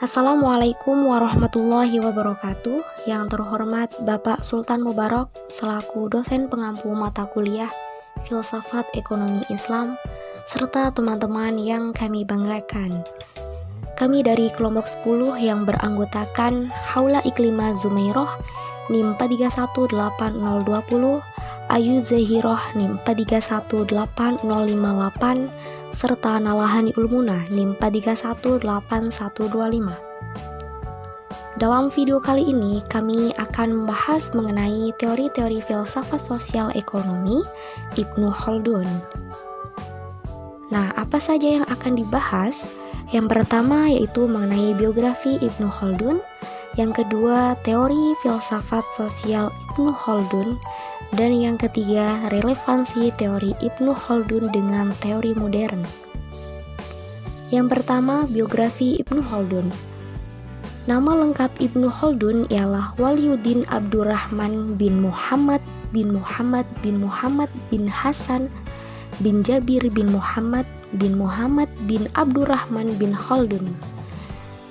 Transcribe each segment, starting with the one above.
Assalamualaikum warahmatullahi wabarakatuh. Yang terhormat Bapak Sultan Mubarak selaku dosen pengampu mata kuliah Filsafat Ekonomi Islam serta teman-teman yang kami banggakan. Kami dari kelompok 10 yang beranggotakan Haula Iklima Zumairoh NIM 43180020, Ayu Zahiroh NIM 43180058 serta Nalahani Ulmuna NIM 43181125. Dalam video kali ini kami akan membahas mengenai teori-teori filsafat sosial ekonomi Ibnu Khaldun. Nah, apa saja yang akan dibahas? Yang pertama yaitu mengenai biografi Ibnu Khaldun, yang kedua teori filsafat sosial Ibnu Khaldun, dan yang ketiga relevansi teori Ibnu Khaldun dengan teori modern. Yang pertama, biografi Ibnu Khaldun. Nama lengkap Ibnu Khaldun ialah Waliuddin Abdurrahman bin Muhammad bin Muhammad bin Muhammad bin Hasan bin Jabir bin Muhammad bin Abdurrahman bin Khaldun.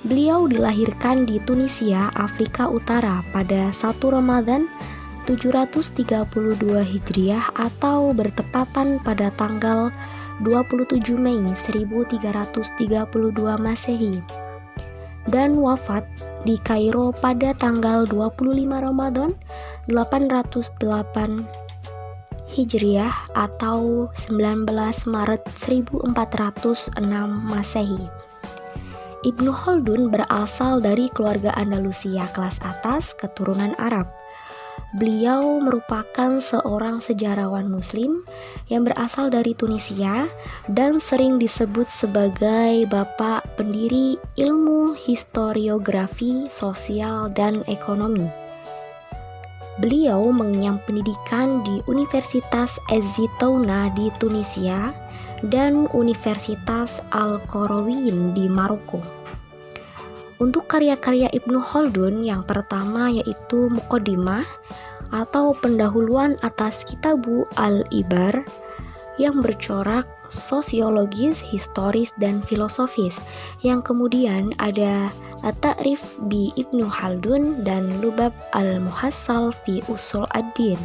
Beliau dilahirkan di Tunisia, Afrika Utara pada 1 Ramadan 732 Hijriah atau bertepatan pada tanggal 27 Mei 1332 Masehi, dan wafat di Kairo pada tanggal 25 Ramadan 808 Hijriah atau 19 Maret 1406 Masehi. Ibnu Khaldun berasal dari keluarga Andalusia kelas atas keturunan Arab. Beliau merupakan seorang sejarawan muslim yang berasal dari Tunisia dan sering disebut sebagai bapak pendiri ilmu historiografi, sosial, dan ekonomi. Beliau mengenyam pendidikan di Universitas Ez-Zitouna di Tunisia dan Universitas Al-Qarawiyyin di Maroko. Untuk karya-karya Ibnu Khaldun, yang pertama yaitu Muqaddimah atau pendahuluan atas Kitabu Al-Ibar yang bercorak sosiologis, historis, dan filosofis. Yang kemudian ada At-Ta'rif bi Ibnu Khaldun dan Lubab Al-Muhassal fi Usul ad-Din.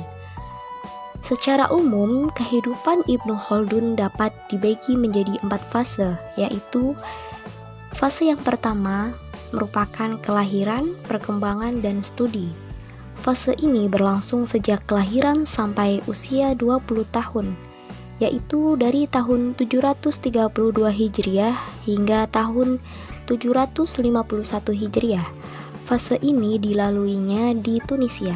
Secara umum, kehidupan Ibnu Khaldun dapat dibagi menjadi 4 fase, yaitu fase yang pertama merupakan kelahiran, perkembangan, dan studi. Fase ini berlangsung sejak kelahiran sampai usia 20 tahun, yaitu dari tahun 732 Hijriah hingga tahun 751 Hijriah. Fase ini dilaluinya di Tunisia.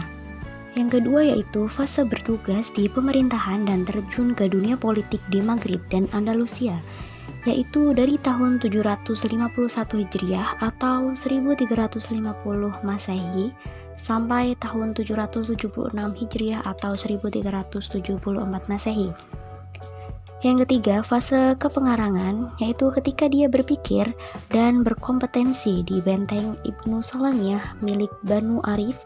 Yang kedua yaitu fase bertugas di pemerintahan dan terjun ke dunia politik di Maghrib dan Andalusia, yaitu dari tahun 751 Hijriah atau 1350 Masehi sampai tahun 776 Hijriah atau 1374 Masehi. Yang ketiga, fase kepengarangan, yaitu ketika dia berpikir dan berkompetensi di benteng Ibnu Salamiyah milik Banu Arif,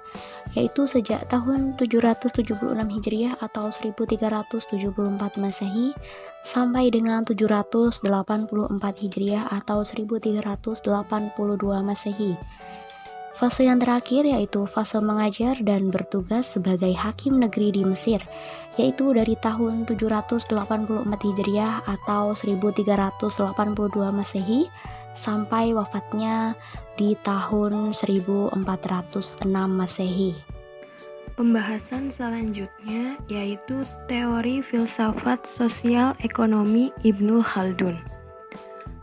yaitu sejak tahun 776 Hijriah atau 1374 Masehi sampai dengan 784 Hijriah atau 1382 Masehi. Fase yang terakhir yaitu fase mengajar dan bertugas sebagai hakim negeri di Mesir, yaitu dari tahun 784 Hijriah atau 1382 Masehi sampai wafatnya di tahun 1406 Masehi. Pembahasan selanjutnya yaitu teori filsafat sosial ekonomi Ibnu Khaldun.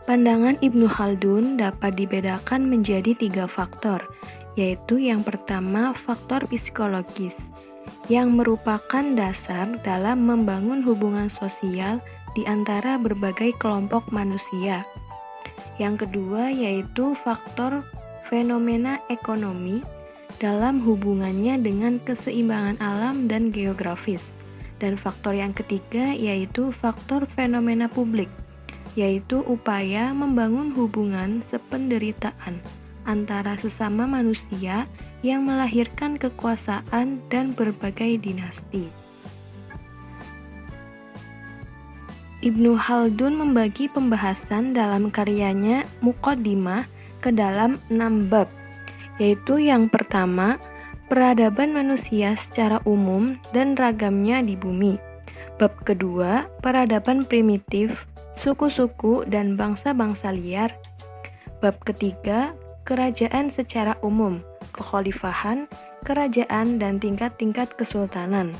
Pandangan Ibnu Khaldun dapat dibedakan menjadi 3 faktor, yaitu yang pertama faktor psikologis, yang merupakan dasar dalam membangun hubungan sosial di antara berbagai kelompok manusia. Yang kedua yaitu faktor fenomena ekonomi dalam hubungannya dengan keseimbangan alam dan geografis. Dan faktor yang ketiga yaitu faktor fenomena publik, yaitu upaya membangun hubungan sependeritaan antara sesama manusia yang melahirkan kekuasaan dan berbagai dinasti. Ibnu Khaldun membagi pembahasan dalam karyanya Muqaddimah ke dalam 6 bab, yaitu yang pertama, peradaban manusia secara umum dan ragamnya di bumi. Bab kedua, peradaban primitif, suku-suku dan bangsa-bangsa liar. Bab ketiga, kerajaan secara umum, kekhalifahan, kerajaan dan tingkat-tingkat kesultanan.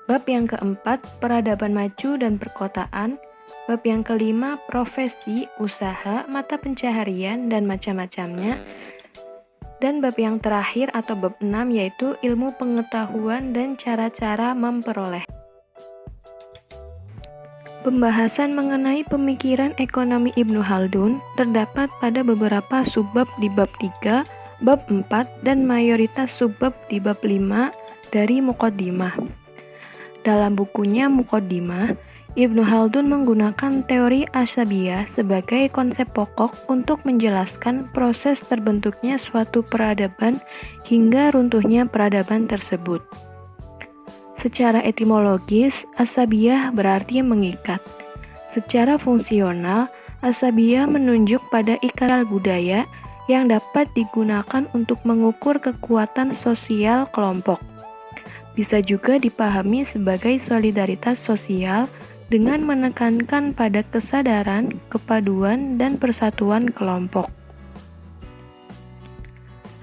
Bab yang keempat, peradaban maju dan perkotaan. Bab yang kelima, profesi, usaha, mata pencaharian, dan macam-macamnya. Dan bab yang terakhir atau bab 6 yaitu ilmu pengetahuan dan cara-cara memperoleh. Pembahasan mengenai pemikiran ekonomi Ibnu Khaldun terdapat pada beberapa subbab di bab 3, bab 4, dan mayoritas subbab di bab 5 dari Muqaddimah. Dalam bukunya Muqaddimah, Ibnu Khaldun menggunakan teori asabiyah sebagai konsep pokok untuk menjelaskan proses terbentuknya suatu peradaban hingga runtuhnya peradaban tersebut. Secara etimologis, asabiyah berarti mengikat. Secara fungsional, asabiyah menunjuk pada ikatan budaya yang dapat digunakan untuk mengukur kekuatan sosial kelompok. Bisa juga dipahami sebagai solidaritas sosial dengan menekankan pada kesadaran, kepaduan, dan persatuan kelompok.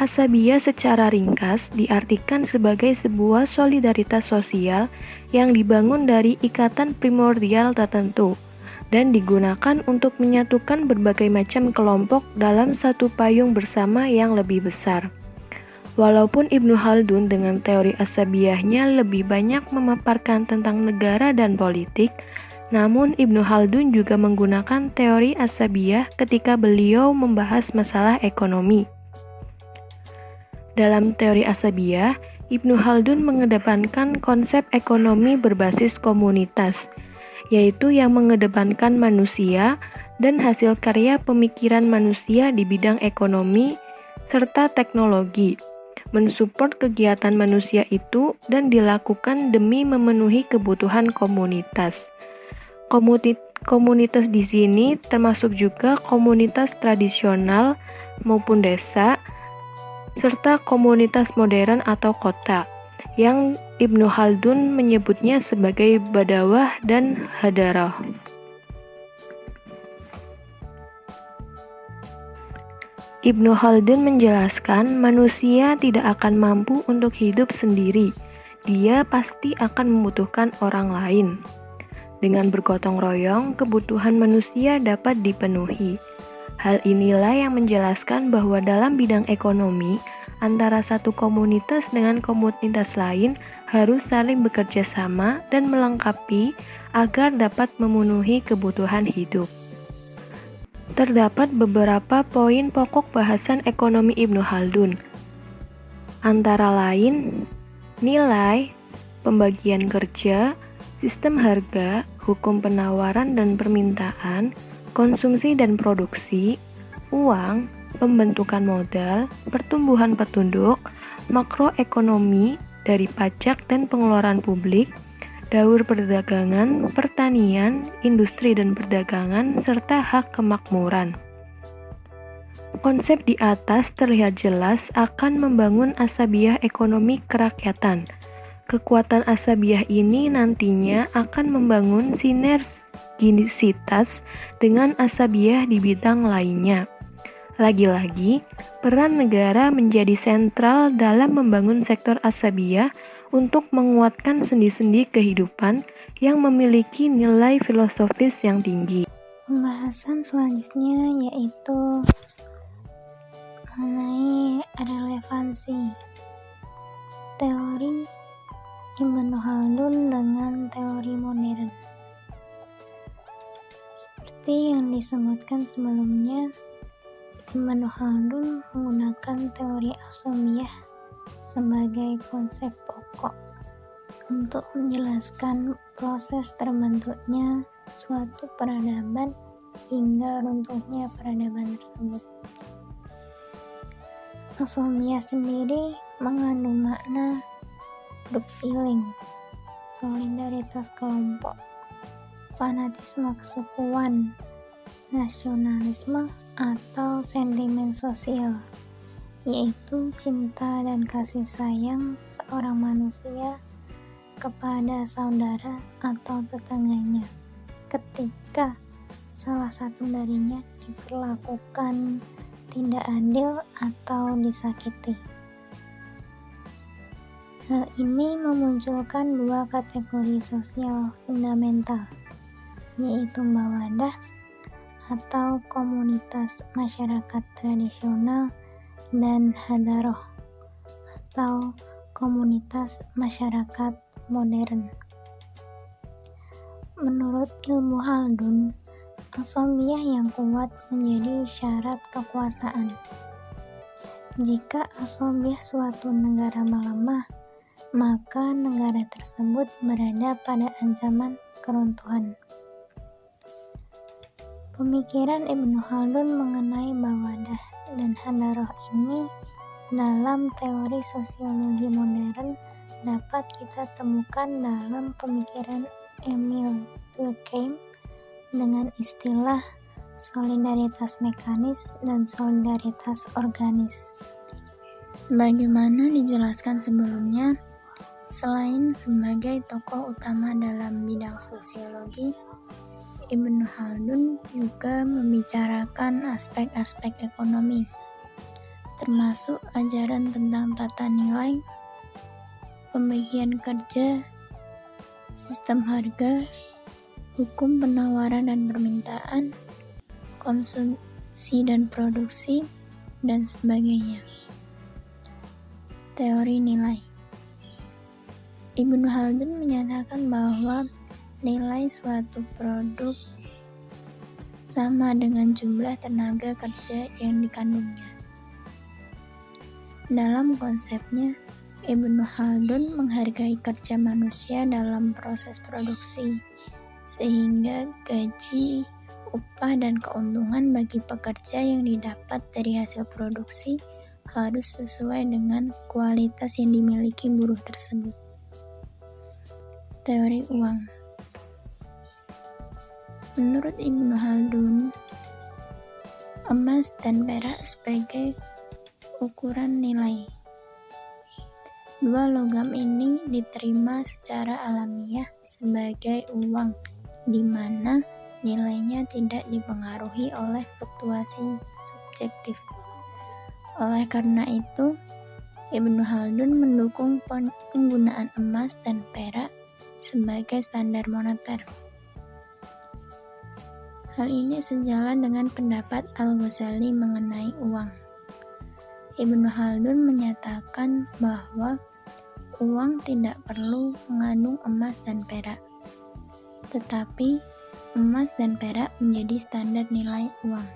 Asabiyah secara ringkas diartikan sebagai sebuah solidaritas sosial yang dibangun dari ikatan primordial tertentu dan digunakan untuk menyatukan berbagai macam kelompok dalam satu payung bersama yang lebih besar. Walaupun Ibnu Khaldun dengan teori asabiyahnya lebih banyak memaparkan tentang negara dan politik, namun Ibnu Khaldun juga menggunakan teori asabiyah ketika beliau membahas masalah ekonomi. Dalam teori asabiyah, Ibnu Khaldun mengedepankan konsep ekonomi berbasis komunitas, yaitu yang mengedepankan manusia dan hasil karya pemikiran manusia di bidang ekonomi serta teknologi, mensupport kegiatan manusia itu dan dilakukan demi memenuhi kebutuhan komunitas. Komunitas di sini termasuk juga komunitas tradisional maupun desa, serta komunitas modern atau kota, yang Ibnu Khaldun menyebutnya sebagai badawah dan hadarah. Ibnu Khaldun menjelaskan manusia tidak akan mampu untuk hidup sendiri, dia pasti akan membutuhkan orang lain. Dengan bergotong royong, kebutuhan manusia dapat dipenuhi. Hal inilah yang menjelaskan bahwa dalam bidang ekonomi, antara satu komunitas dengan komunitas lain harus saling bekerja sama dan melengkapi agar dapat memenuhi kebutuhan hidup. Terdapat beberapa poin pokok bahasan ekonomi Ibnu Khaldun, antara lain nilai, pembagian kerja, sistem harga, hukum penawaran dan permintaan, konsumsi dan produksi, uang, pembentukan modal, pertumbuhan penduduk, makroekonomi dari pajak dan pengeluaran publik, daur perdagangan, pertanian, industri dan perdagangan, serta hak kemakmuran. Konsep di atas terlihat jelas akan membangun asabiyah ekonomi kerakyatan. Kekuatan asabiyah ini nantinya akan membangun sinergisitas dengan asabiyah di bidang lainnya. Lagi-lagi, peran negara menjadi sentral dalam membangun sektor asabiyah untuk menguatkan sendi-sendi kehidupan yang memiliki nilai filosofis yang tinggi. Pembahasan selanjutnya yaitu mengenai relevansi teori Ibnu Khaldun dengan teori modern. Seperti yang disebutkan sebelumnya, Ibnu Khaldun menggunakan teori asabiyah sebagai konsep pokok untuk menjelaskan proses terbentuknya suatu peradaban hingga runtuhnya peradaban tersebut. Asabiyah sendiri mengandung makna group feeling, solidaritas kelompok, fanatisme kesukuan, nasionalisme, atau sentimen sosial, yaitu cinta dan kasih sayang seorang manusia kepada saudara atau tetangganya ketika salah satu darinya diperlakukan tidak adil atau disakiti. Hal ini memunculkan dua kategori sosial fundamental, yaitu mawaddah atau komunitas masyarakat tradisional dan hadaroh atau komunitas masyarakat modern. Menurut ilmu Haldun, asobiah yang kuat menjadi syarat kekuasaan. Jika asobiah suatu negara melemah, maka negara tersebut berada pada ancaman keruntuhan. Pemikiran Ibnu Khaldun mengenai mawaddah dan hadaroh ini dalam teori sosiologi modern dapat kita temukan dalam pemikiran Emil Durkheim dengan istilah solidaritas mekanis dan solidaritas organis. Sebagaimana dijelaskan sebelumnya, selain sebagai tokoh utama dalam bidang sosiologi, Ibnu Khaldun juga membicarakan aspek-aspek ekonomi, termasuk ajaran tentang tata nilai, pembagian kerja, sistem harga, hukum penawaran dan permintaan, konsumsi dan produksi, dan sebagainya. Teori nilai. Ibnu Khaldun menyatakan bahwa nilai suatu produk sama dengan jumlah tenaga kerja yang dikandungnya. Dalam konsepnya, Ibnu Khaldun menghargai kerja manusia dalam proses produksi, sehingga gaji, upah, dan keuntungan bagi pekerja yang didapat dari hasil produksi harus sesuai dengan kualitas yang dimiliki buruh tersebut. Teori uang. Menurut Ibnu Khaldun, emas dan perak sebagai ukuran nilai. Dua logam ini diterima secara alamiah sebagai uang, di mana nilainya tidak dipengaruhi oleh fluktuasi subjektif. Oleh karena itu, Ibnu Khaldun mendukung penggunaan emas dan perak sebagai standar moneter. Hal ini sejalan dengan pendapat Al-Ghazali mengenai uang. Ibnu Khaldun menyatakan bahwa uang tidak perlu mengandung emas dan perak, tetapi emas dan perak menjadi standar nilai uang.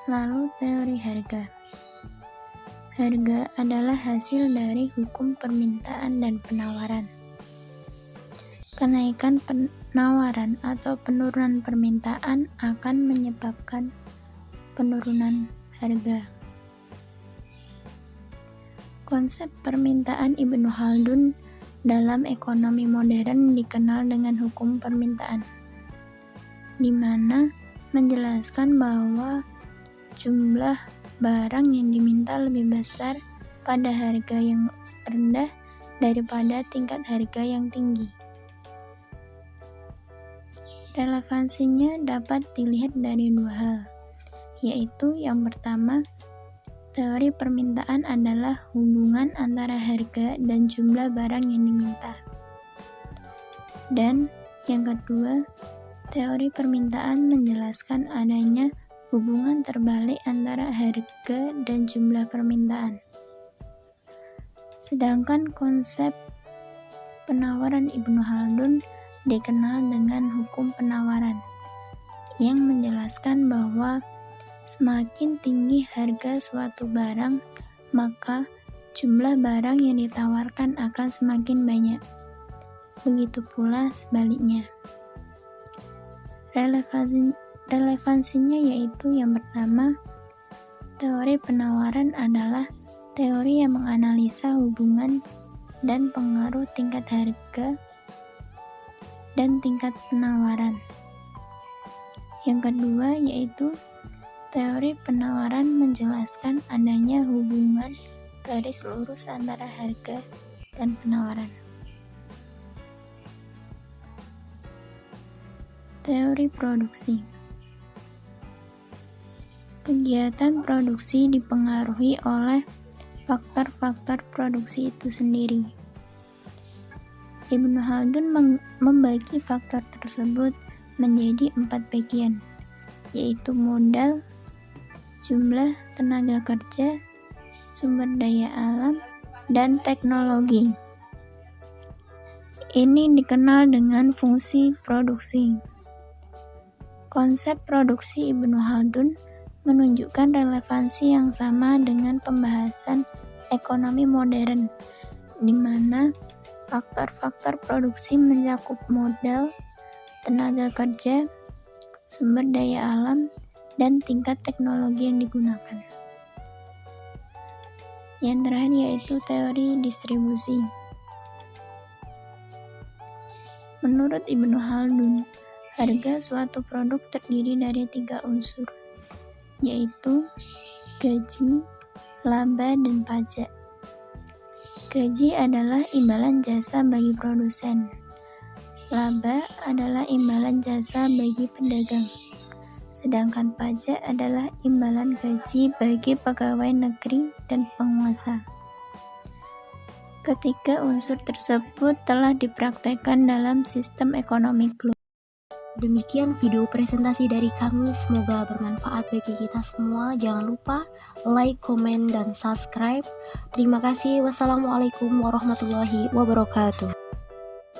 Lalu teori harga. Harga adalah hasil dari hukum permintaan dan penawaran. Kenaikan penawaran atau penurunan permintaan akan menyebabkan penurunan harga. Konsep permintaan Ibnu Khaldun dalam ekonomi modern dikenal dengan hukum permintaan, di mana menjelaskan bahwa jumlah barang yang diminta lebih besar pada harga yang rendah daripada tingkat harga yang tinggi. Relevansinya dapat dilihat dari dua hal, yaitu yang pertama, teori permintaan adalah hubungan antara harga dan jumlah barang yang diminta. Dan yang kedua, teori permintaan menjelaskan adanya hubungan terbalik antara harga dan jumlah permintaan. Sedangkan konsep penawaran Ibnu Khaldun dikenal dengan hukum penawaran, yang menjelaskan bahwa semakin tinggi harga suatu barang, maka jumlah barang yang ditawarkan akan semakin banyak. Begitu pula sebaliknya. Relevansinya yaitu yang pertama, teori penawaran adalah teori yang menganalisa hubungan dan pengaruh tingkat harga dan tingkat penawaran. Yang kedua yaitu teori penawaran menjelaskan adanya hubungan garis lurus antara harga dan penawaran. Teori produksi. Kegiatan produksi dipengaruhi oleh faktor-faktor produksi itu sendiri. Ibnu Khaldun membagi faktor tersebut menjadi 4 bagian, yaitu modal, jumlah tenaga kerja, sumber daya alam, dan teknologi. Ini dikenal dengan fungsi produksi. Konsep produksi Ibnu Khaldun menunjukkan relevansi yang sama dengan pembahasan ekonomi modern, di mana faktor-faktor produksi mencakup modal, tenaga kerja, sumber daya alam, dan tingkat teknologi yang digunakan. Yang terakhir yaitu teori distribusi. Menurut Ibnu Khaldun, harga suatu produk terdiri dari 3 unsur, yaitu gaji, laba, dan pajak. Gaji adalah imbalan jasa bagi produsen. Laba adalah imbalan jasa bagi pedagang. Sedangkan pajak adalah imbalan gaji bagi pegawai negeri dan penguasa. Ketiga unsur tersebut telah dipraktekkan dalam sistem ekonomi global. Demikian video presentasi dari kami, semoga bermanfaat bagi kita semua. Jangan lupa like, komen, dan subscribe. Terima kasih. Wassalamualaikum warahmatullahi wabarakatuh.